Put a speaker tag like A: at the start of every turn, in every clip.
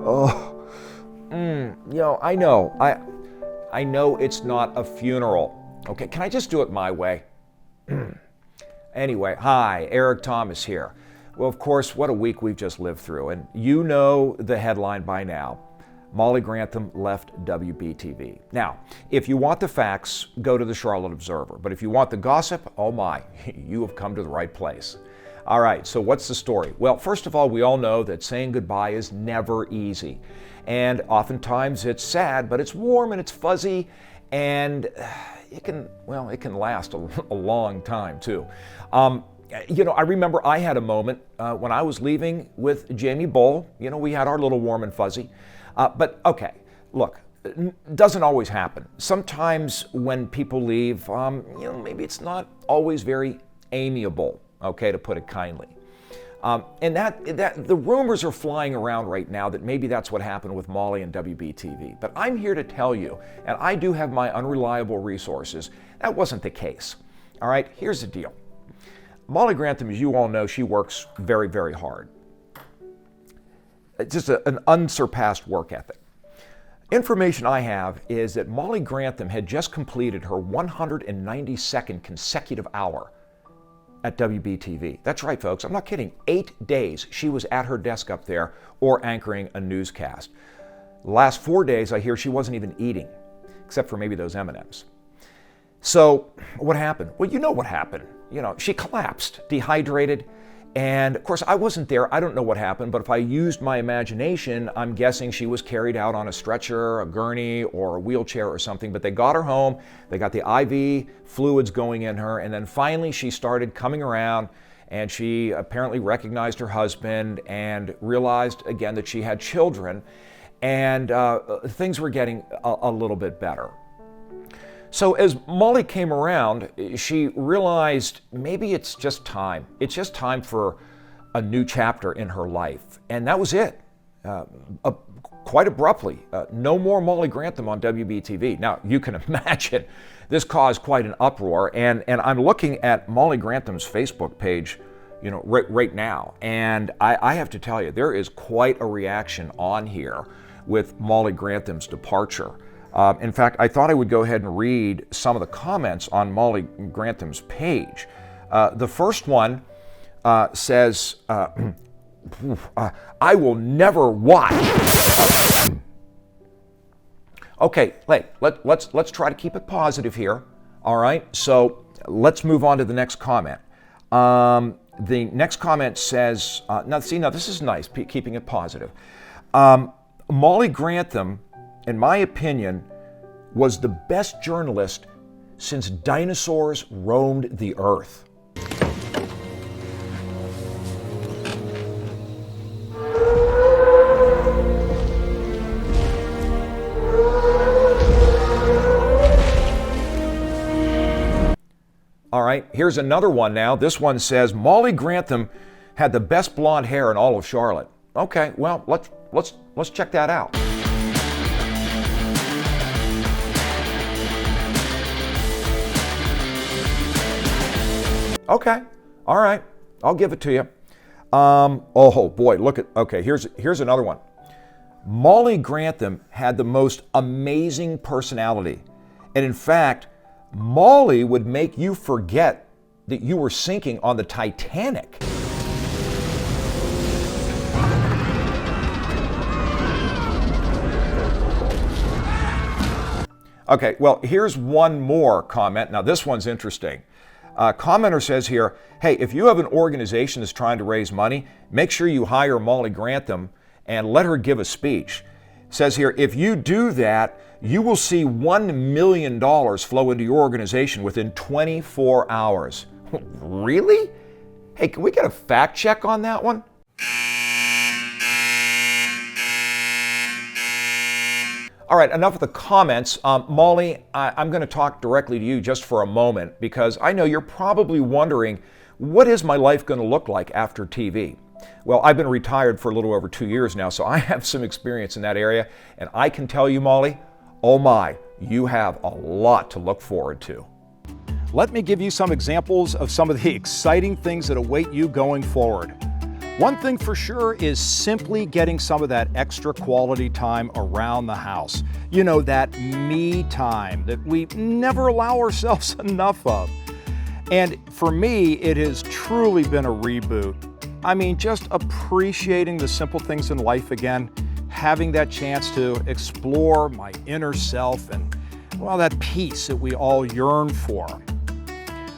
A: Oh, I know it's not a funeral. Okay, can I just do it my way? Anyway, hi, Eric Thomas here. Well, of course, what a week we've just lived through, and you know the headline by now. Molly Grantham left WBTV. Now, if you want the facts, go to the Charlotte Observer. But if you want the gossip, oh my, you have come to the right place. All right, so what's the story? Well, first of all, we all know that saying goodbye is never easy. And oftentimes it's sad, but it's warm and it's fuzzy, and it can last a long time too. I remember I had a moment when I was leaving with Jamie Bull. We had our little warm and fuzzy. But okay, look, it doesn't always happen. Sometimes when people leave, maybe it's not always very amiable, okay, to put it kindly. And that the rumors are flying around right now that maybe that's what happened with Molly and WBTV. But I'm here to tell you, and I do have my unreliable resources, that wasn't the case. All right, here's the deal. Molly Grantham, as you all know, she works very, very hard. It's just an unsurpassed work ethic. Information I have is that Molly Grantham had just completed her 192nd consecutive hour at WBTV. That's right, folks. I'm not kidding. 8 days she was at her desk up there or anchoring a newscast. The last 4 days, I hear she wasn't even eating, except for maybe those M&Ms. So what happened? Well, you know what happened. She collapsed, dehydrated. And of course, I wasn't there. I don't know what happened, but if I used my imagination, I'm guessing she was carried out on a stretcher, a gurney, or a wheelchair or something. But they got her home, they got the IV fluids going in her, and then finally she started coming around, and she apparently recognized her husband and realized again that she had children, and things were getting a little bit better. So as Molly came around, she realized maybe it's just time. It's just time for a new chapter in her life. And that was it. Quite abruptly, no more Molly Grantham on WBTV. Now, you can imagine this caused quite an uproar. And I'm looking at Molly Grantham's Facebook page, right now. And I have to tell you, there is quite a reaction on here with Molly Grantham's departure. In fact, I thought I would go ahead and read some of the comments on Molly Grantham's page. The first one says, I will never watch. Okay, let's try to keep it positive here. All right, so let's move on to the next comment. The next comment says, now this is nice, keeping it positive. Molly Grantham, in my opinion, was the best journalist since dinosaurs roamed the earth. All right, here's another one now. This one says, Molly Grantham had the best blonde hair in all of Charlotte. Okay, well, let's check that out. Okay, all right, I'll give it to you. Oh boy, here's another one. Molly Grantham had the most amazing personality. And in fact, Molly would make you forget that you were sinking on the Titanic. Okay, well, here's one more comment. Now, this one's interesting. Commenter says here, hey, if you have an organization that's trying to raise money, make sure you hire Molly Grantham and let her give a speech. Says here, if you do that, you will see $1 million flow into your organization within 24 hours. Really? Hey, can we get a fact check on that one? All right, enough of the comments. Molly, I'm going to talk directly to you just for a moment because I know you're probably wondering, what is my life going to look like after TV? Well, I've been retired for a little over 2 years now, so I have some experience in that area. And I can tell you, Molly, oh my, you have a lot to look forward to. Let me give you some examples of some of the exciting things that await you going forward.
B: One thing for sure is simply getting some of that extra quality time around the house. You know, that me time that we never allow ourselves enough of. And for me, it has truly been a reboot. I mean, just appreciating the simple things in life again, having that chance to explore my inner self and, well, that peace that we all yearn for.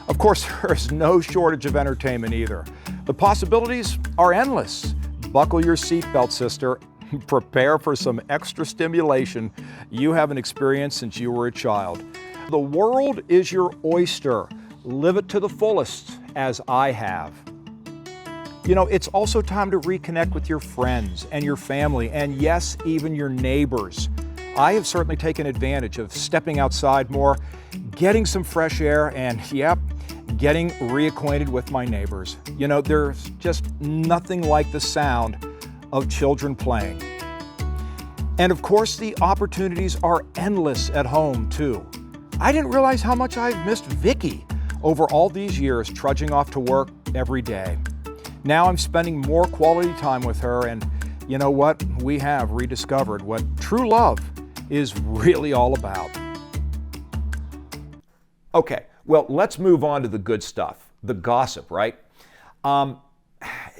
B: Of course, there's no shortage of entertainment either. The possibilities are endless. Buckle your seatbelt, sister. Prepare for some extra stimulation you haven't experienced since you were a child. The world is your oyster. Live it to the fullest, as I have. You know, it's also time to reconnect with your friends and your family, and yes, even your neighbors. I have certainly taken advantage of stepping outside more, getting some fresh air, and yep, getting reacquainted with my neighbors. You know, there's just nothing like the sound of children playing. And of course, the opportunities are endless at home too. I didn't realize how much I've missed Vicky over all these years trudging off to work every day. Now I'm spending more quality time with her, and you know what? We have rediscovered what true love is really all about.
A: Okay, well, let's move on to the good stuff, the gossip, right?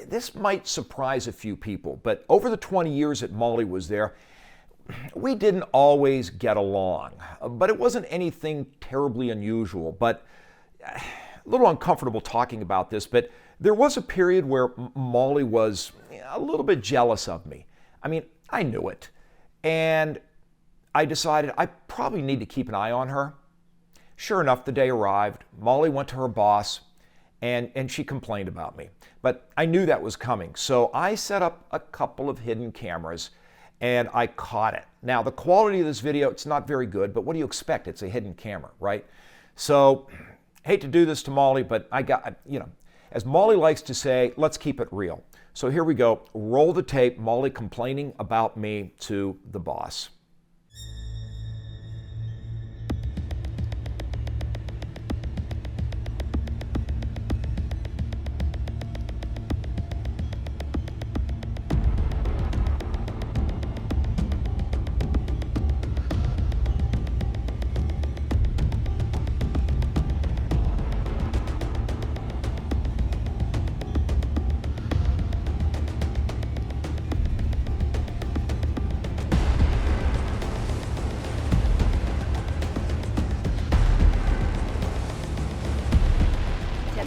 A: This might surprise a few people, but over the 20 years that Molly was there, we didn't always get along, but it wasn't anything terribly unusual. But a little uncomfortable talking about this, but there was a period where Molly was a little bit jealous of me. I mean, I knew it. And I decided I probably need to keep an eye on her. Sure enough, the day arrived. Molly went to her boss and she complained about me. But I knew that was coming. So I set up a couple of hidden cameras and I caught it. Now, the quality of this video, it's not very good, but what do you expect? It's a hidden camera, right? So, hate to do this to Molly, but I got, you know, as Molly likes to say, let's keep it real. So here we go. Roll the tape, Molly complaining about me to the boss.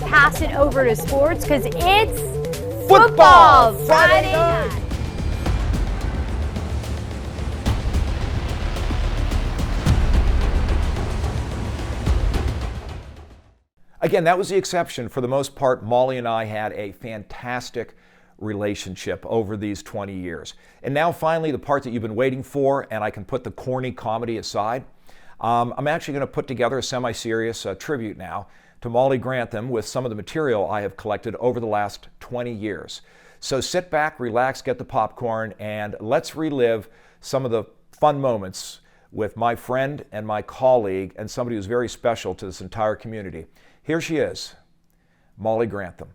C: Pass it over to sports because it's football Friday night.
A: Again, that was the exception. For the most part, Molly and I had a fantastic relationship over these 20 years. And now finally, the part that you've been waiting for, and I can put the corny comedy aside. I'm actually going to put together a semi-serious tribute now to Molly Grantham with some of the material I have collected over the last 20 years. So sit back, relax, get the popcorn, and let's relive some of the fun moments with my friend and my colleague and somebody who's very special to this entire community. Here she is, Molly Grantham.